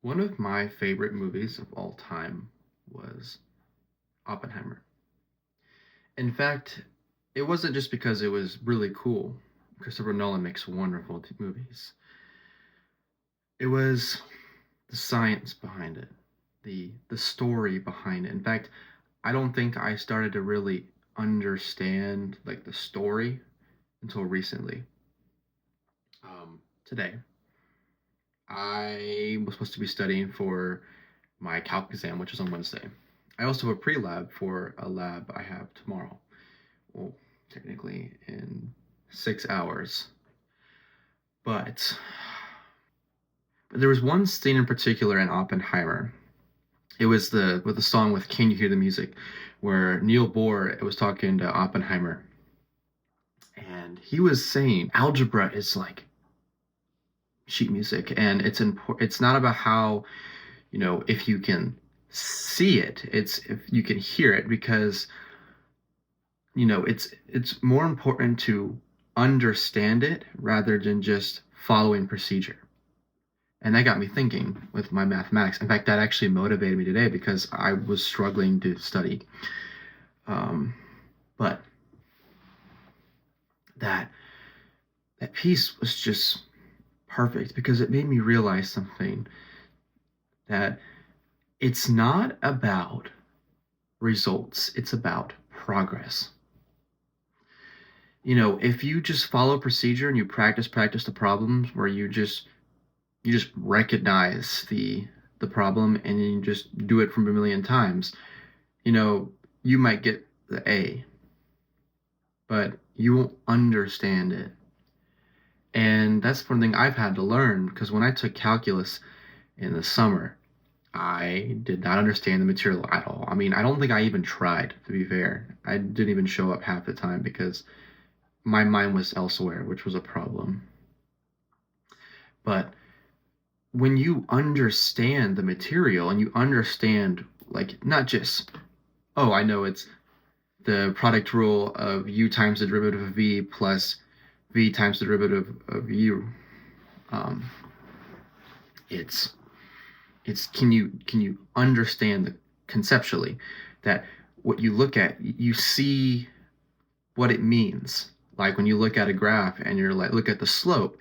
One of my favorite movies of all time was Oppenheimer. In fact, it wasn't just because it was really cool. Christopher Nolan makes wonderful movies. It was the science behind it, the story behind it. In fact, I don't think I started to really understand like the story until recently. Today, I was supposed to be studying for my calc exam, which is on Wednesday. I also have a pre-lab for a lab I have tomorrow. Well, technically in 6 hours. But there was one scene in particular in Oppenheimer. It was the song with "Can You Hear the Music," where Neil Bohr was talking to Oppenheimer, and he was saying algebra is like sheet music, and it's not about how if you can see it, it's if you can hear it because it's more important to understand it rather than just following procedure. And that got me thinking with my mathematics. In fact, that actually motivated me today because I was struggling to study. Um, but that that piece was just perfect because it made me realize something, that it's not about results, it's about progress. If you just follow procedure and you practice the problems where you just recognize the problem and you just do it from a million times, you know, you might get the A, but you won't understand it. And that's one thing I've had to learn because when I took calculus in the summer, I did not understand the material at all. I mean, I don't think I even tried, to be fair. I didn't even show up half the time because my mind was elsewhere, which was a problem. But when you understand the material and you understand, like, not just, oh, I know it's the product rule of u times the derivative of v plus v times the derivative of u. Um, it's it's can you understand the conceptually that what you look at, you see what it means. Like when you look at a graph and you're like, look at the slope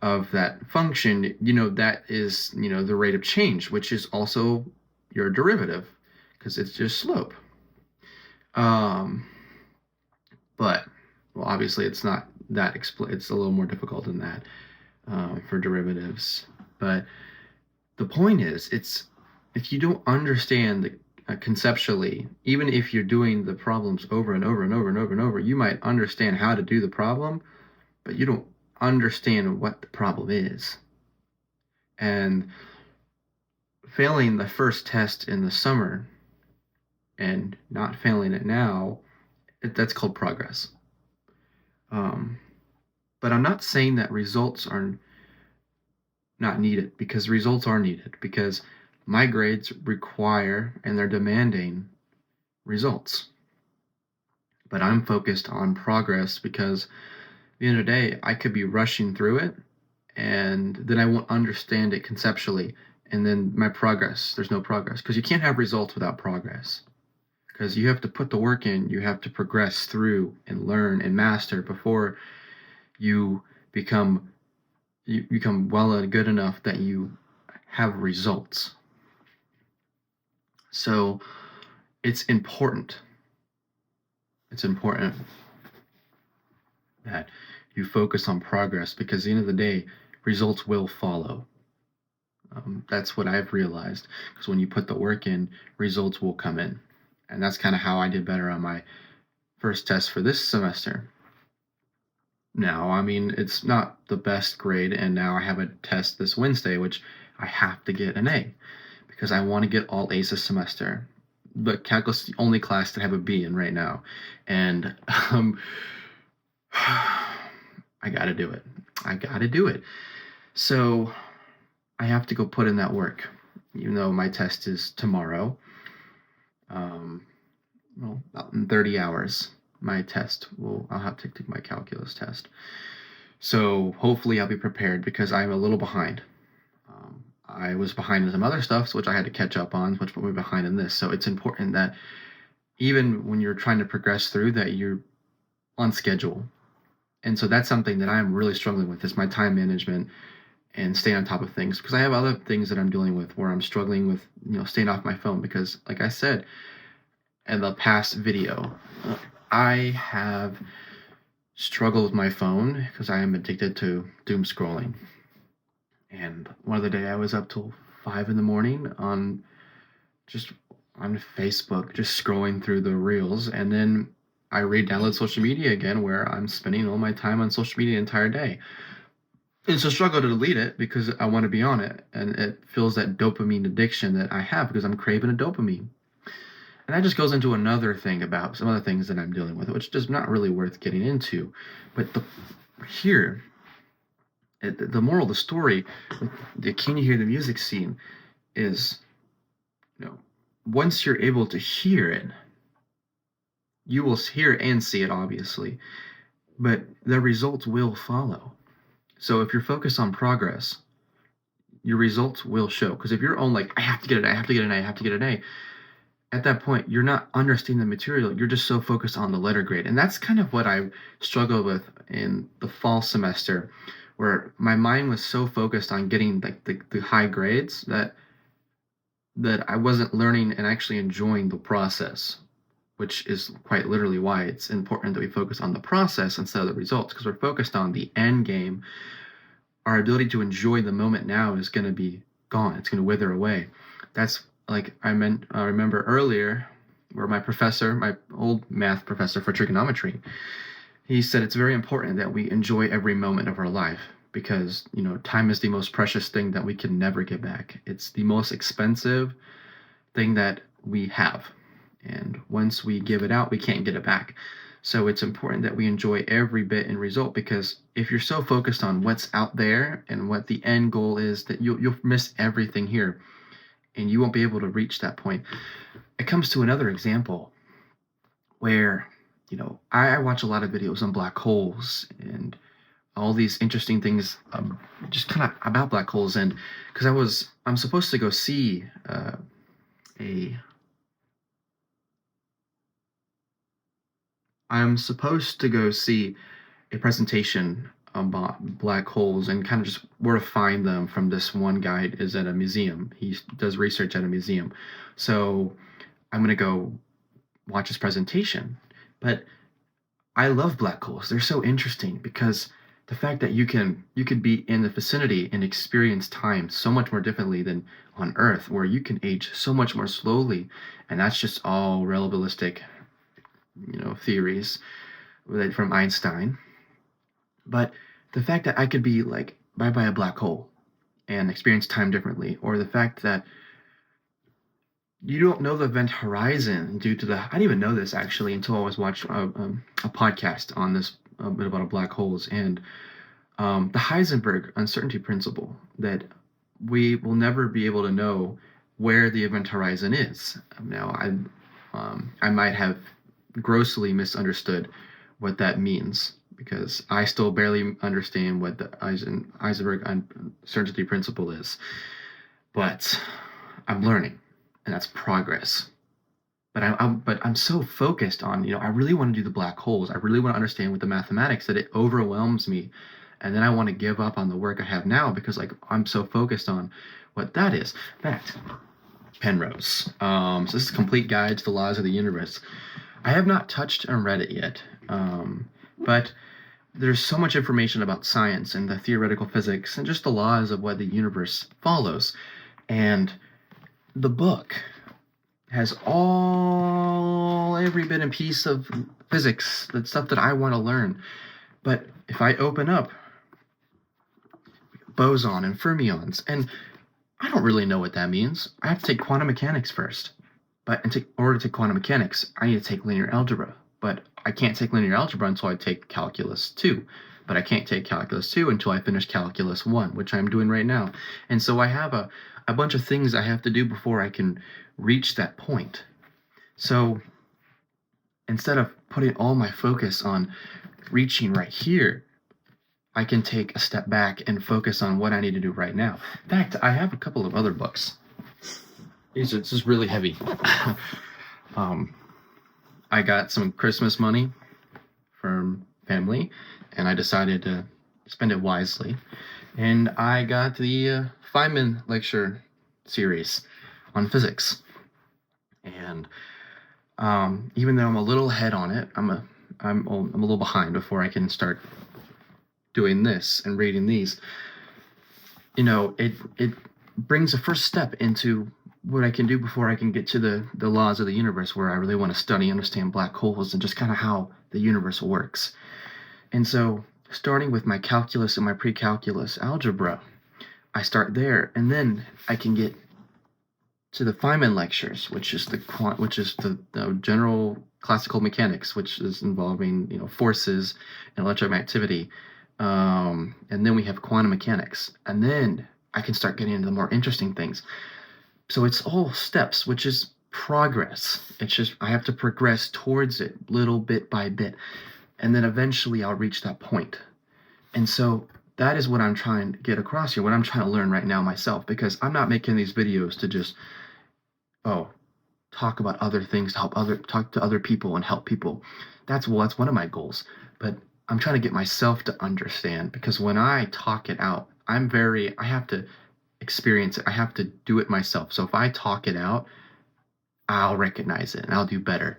of that function, that is the rate of change, which is also your derivative because it's just slope. Um, but well, obviously it's not that it's a little more difficult than that for derivatives. But the point is, it's if you don't understand the conceptually, even if you're doing the problems over and over and over and over and over, you might understand how to do the problem, but you don't understand what the problem is. And failing the first test in the summer and not failing it now, that's called progress. Um, but I'm not saying that results are not needed, because results are needed, because my grades require and they're demanding results. But I'm focused on progress because at the end of the day, I could be rushing through it and then I won't understand it conceptually. And then there's no progress because you can't have results without progress. Because you have to put the work in, you have to progress through and learn and master before you become you become well and good enough that you have results. So it's important. It's important that you focus on progress because at the end of the day, results will follow. That's what I've realized because when you put the work in, results will come in. And that's kind of how I did better on my first test for this semester. Now, I mean, it's not the best grade, and now I have a test this Wednesday, which I have to get an A because I want to get all A's this semester. But calculus is the only class that I have a B in right now, and I got to do it. I got to do it. So I have to go put in that work, even though my test is tomorrow. Um, well, about in 30 hours, my test I'll have to take my calculus test. So hopefully I'll be prepared because I'm a little behind. I was behind in some other stuff, which I had to catch up on, which put me behind in this. So it's important that even when you're trying to progress through that, you're on schedule. And so that's something that I'm really struggling with, is my time management and staying on top of things, because I have other things that I'm dealing with where I'm struggling with, staying off my phone, because like I said in the past video, I have struggled with my phone because I am addicted to doom scrolling. And one other day I was up till 5 in the morning on Facebook, just scrolling through the reels, and then I re-download social media again, where I'm spending all my time on social media the entire day. It's a struggle to delete it because I want to be on it, and it fills that dopamine addiction that I have because I'm craving a dopamine. And that just goes into another thing about some other things that I'm dealing with, which is not really worth getting into. But here, the moral of the story, the Can You Hear the Music scene, is, once you're able to hear it, you will hear and see it, obviously, but the results will follow. So if you're focused on progress, your results will show. Because if you're on like, I have to get an A, I have to get an A, I have to get an A, at that point, you're not understanding the material. You're just so focused on the letter grade. And that's kind of what I struggled with in the fall semester, where my mind was so focused on getting like the high grades that I wasn't learning and actually enjoying the process, which is quite literally why it's important that we focus on the process instead of the results, because we're focused on the end game. Our ability to enjoy the moment now is going to be gone. It's going to wither away. That's like I remember earlier, where my old math professor for trigonometry, he said it's very important that we enjoy every moment of our life, because time is the most precious thing that we can never get back. It's the most expensive thing that we have, and once we give it out, we can't get it back. So it's important that we enjoy every bit and result, because if you're so focused on what's out there and what the end goal is, that you'll miss everything here, and you won't be able to reach that point. It comes to another example where, I watch a lot of videos on black holes and all these interesting things, just kind of about black holes. And because I'm supposed to go see a presentation about black holes, and kind of just where to find them from this one guy is at a museum. He does research at a museum. So I'm going to go watch his presentation. But I love black holes. They're so interesting because the fact that you could be in the vicinity and experience time so much more differently than on Earth, where you can age so much more slowly, and that's just all relativistic, theories from Einstein. But the fact that I could be like by a black hole and experience time differently, or the fact that you don't know the event horizon due to I didn't even know this actually until I was watching a podcast on this, a bit about black holes, and the Heisenberg uncertainty principle, that we will never be able to know where the event horizon is. Now, I might have grossly misunderstood what that means, because I still barely understand what the Heisenberg uncertainty principle is. But I'm learning, and that's progress. But I'm so focused on, I really want to do the black holes. I really want to understand with the mathematics that it overwhelms me. And then I want to give up on the work I have now, because I'm so focused on what that is. Fact, Penrose. So this is a complete guide to the laws of the universe. I have not touched and read it yet, but there's so much information about science and the theoretical physics and just the laws of what the universe follows. And the book has every bit and piece of physics, that stuff that I want to learn. But if I open up boson and fermions, and I don't really know what that means, I have to take quantum mechanics first. But in order to take quantum mechanics, I need to take linear algebra. But I can't take linear algebra until I take calculus 2. But I can't take calculus 2 until I finish calculus 1, which I'm doing right now. And so I have a bunch of things I have to do before I can reach that point. So instead of putting all my focus on reaching right here, I can take a step back and focus on what I need to do right now. In fact, I have a couple of other books. This is really heavy. I got some Christmas money from family, and I decided to spend it wisely. And I got the Feynman lecture series on physics. And even though I'm a little ahead on it, I'm a little behind before I can start doing this and reading these. You know, it brings a first step into what I can do before I can get to the laws of the universe, where I really want to study, understand black holes, and just kind of how the universe works. And so, starting with my calculus and my pre-calculus algebra, I start there, and then I can get to the Feynman lectures, which is the general classical mechanics, which is involving forces and electroactivity. And then we have quantum mechanics, and then I can start getting into the more interesting things. So it's all steps, which is progress. It's just I have to progress towards it little bit by bit, and then eventually I'll reach that point. And so that is what I'm trying to get across here, what I'm trying to learn right now myself, because I'm not making these videos to just talk about other things, talk to other people and help people. That's one of my goals. But I'm trying to get myself to understand, because when I talk it out, I have to experience it. I have to do it myself. So if I talk it out, I'll recognize it and I'll do better.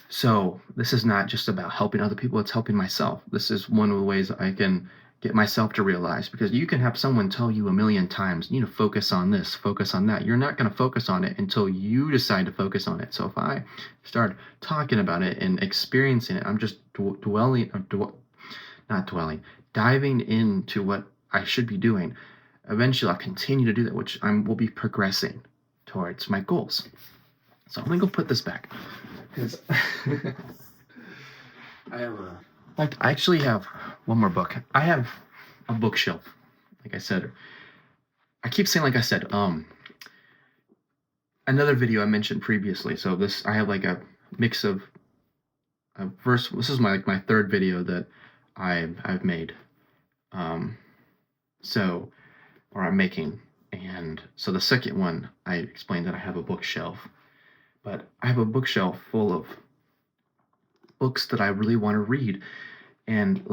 So this is not just about helping other people, it's helping myself. This is one of the ways I can get myself to realize, because you can have someone tell you a million times, you need to focus on this, focus on that. You're not going to focus on it until you decide to focus on it. So if I start talking about it and experiencing it, I'm just diving into what I should be doing. Eventually I'll continue to do that, which will be progressing towards my goals. So I'm going to go put this back, because in fact, I actually have one more book. I have a bookshelf. Like I said, I keep saying, like I said, another video I mentioned previously. So I have like a mix of first. This is my third video that I've made. Or I'm making. And so the second one, I explained that I have a bookshelf, but I have a bookshelf full of books that I really want to read. And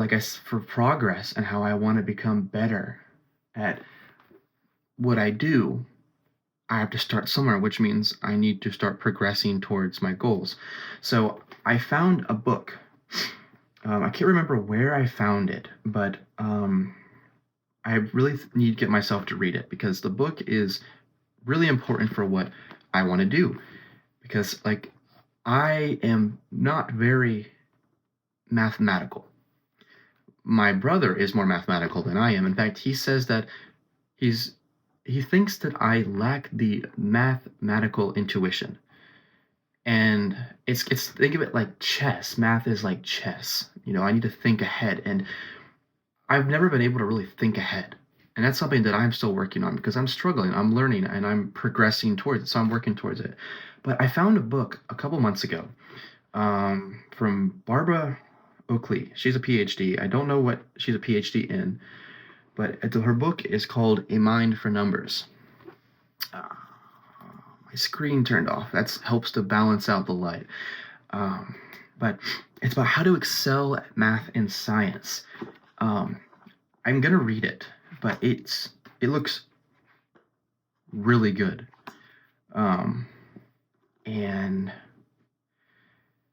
for progress and how I want to become better at what I do, I have to start somewhere, which means I need to start progressing towards my goals. So I found a book. I can't remember where I found it, but I really need to get myself to read it, because the book is really important for what I want to do. Because I am not very mathematical. My brother is more mathematical than I am. In fact, he says that he thinks that I lack the mathematical intuition. And it's think of it like chess. Math is like chess. I need to think ahead, and I've never been able to really think ahead. And that's something that I'm still working on, because I'm struggling, I'm learning, and I'm progressing towards it. So I'm working towards it. But I found a book a couple months ago from Barbara Oakley. She's a PhD. I don't know what she's a PhD in, but her book is called A Mind for Numbers. My screen turned off. That helps to balance out the light. But it's about how to excel at math and science. I'm gonna read it, but it looks really good. And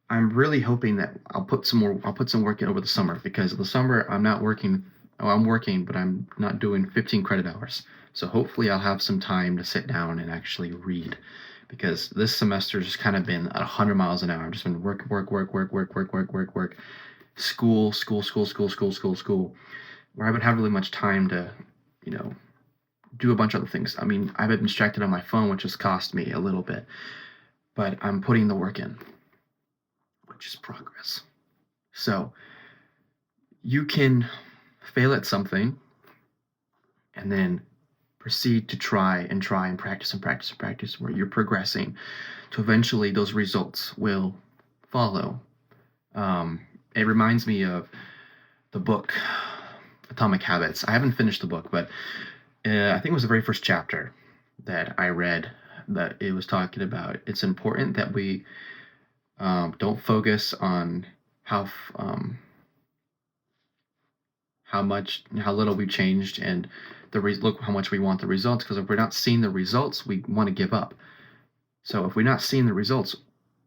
I'm really hoping that I'll put some work in over the summer, because the summer I'm not working. Oh, I'm working, but I'm not doing 15 credit hours. So hopefully I'll have some time to sit down and actually read, because this semester has kind of been at 100 miles an hour. I've just been work, school, where I haven't had really much time to, do a bunch of other things. I mean, I've been distracted on my phone, which has cost me a little bit, but I'm putting the work in, which is progress. So you can fail at something and then proceed to try and practice, where you're progressing to eventually those results will follow. It reminds me of the book Atomic Habits. I haven't finished the book, but I think it was the very first chapter that I read that it was talking about. It's important that we don't focus on how little we changed and look how much we want the results. Because if we're not seeing the results, we want to give up. So if we're not seeing the results,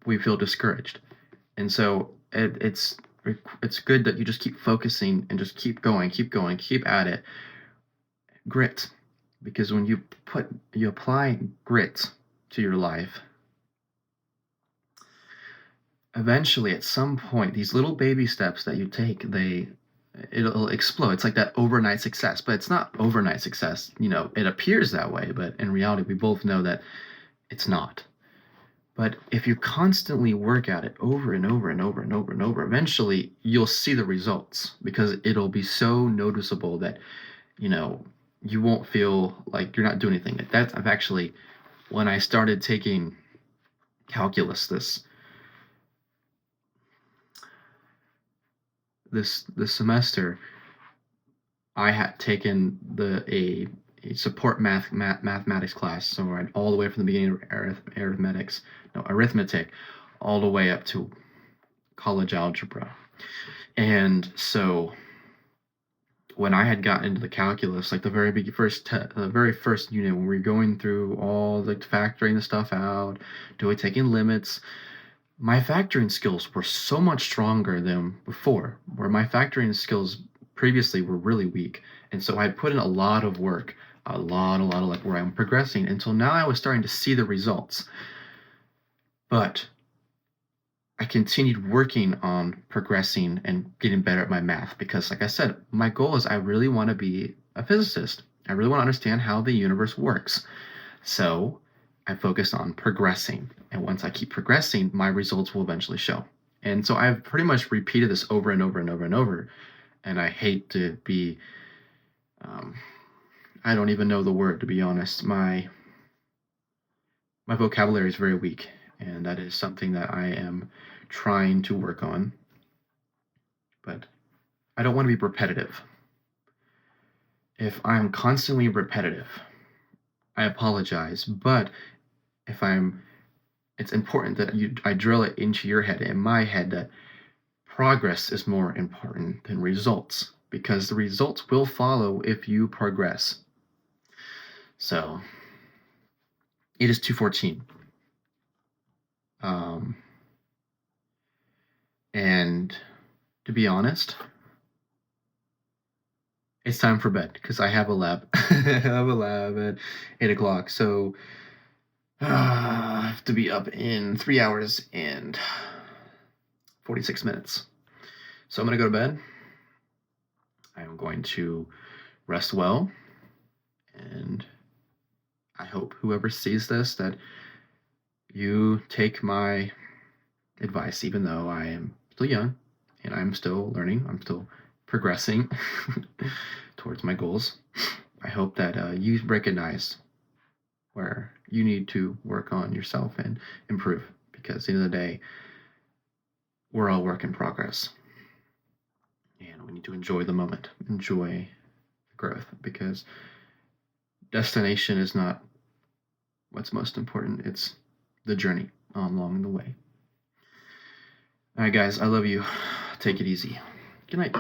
we feel discouraged. And so it's good that you just keep focusing and just keep going, keep at it. Grit, because when you apply grit to your life, eventually at some point these little baby steps that you take, it'll explode. It's like that overnight success, but it's not overnight success. It appears that way, but in reality we both know that it's not. But if you constantly work at it over and over and over and over and over, eventually you'll see the results, because it'll be so noticeable that you won't feel like you're not doing anything. I've actually, when I started taking calculus this semester, I had taken a support mathematics class, so all the way from the beginning of arithmetic, all the way up to college algebra. And so when I had gotten into the calculus, like the very first unit, when we were going through all the factoring the stuff out, taking limits, my factoring skills were so much stronger than before, where my factoring skills previously were really weak. And so I put in a lot of work, a lot of like where I'm progressing until now I was starting to see the results. But I continued working on progressing and getting better at my math, because like I said, my goal is I really want to be a physicist. I really want to understand how the universe works. So I focus on progressing. And once I keep progressing, my results will eventually show. And so I've pretty much repeated this over and over and over and over. And I hate to be, I don't even know the word, to be honest. My vocabulary is very weak, and that is something that I am trying to work on. But I don't want to be repetitive. If I'm constantly repetitive, I apologize, but it's important that I drill it into your head, in my head, that progress is more important than results, because the results will follow if you progress. So it is 2:14. And to be honest, it's time for bed, because I have a lab. I have a lab at 8 o'clock. So I have to be up in 3 hours and 46 minutes. So I'm going to go to bed. I'm going to rest well. And I hope whoever sees this, that you take my advice, even though I am still young and I'm still learning. I'm still progressing towards my goals. I hope that you recognize where you need to work on yourself and improve, because at the end of the day, we're all work in progress. And we need to enjoy the moment, enjoy the growth, because destination is not what's most important. It's the journey along the way. All right, guys, I love you. Take it easy. Good night.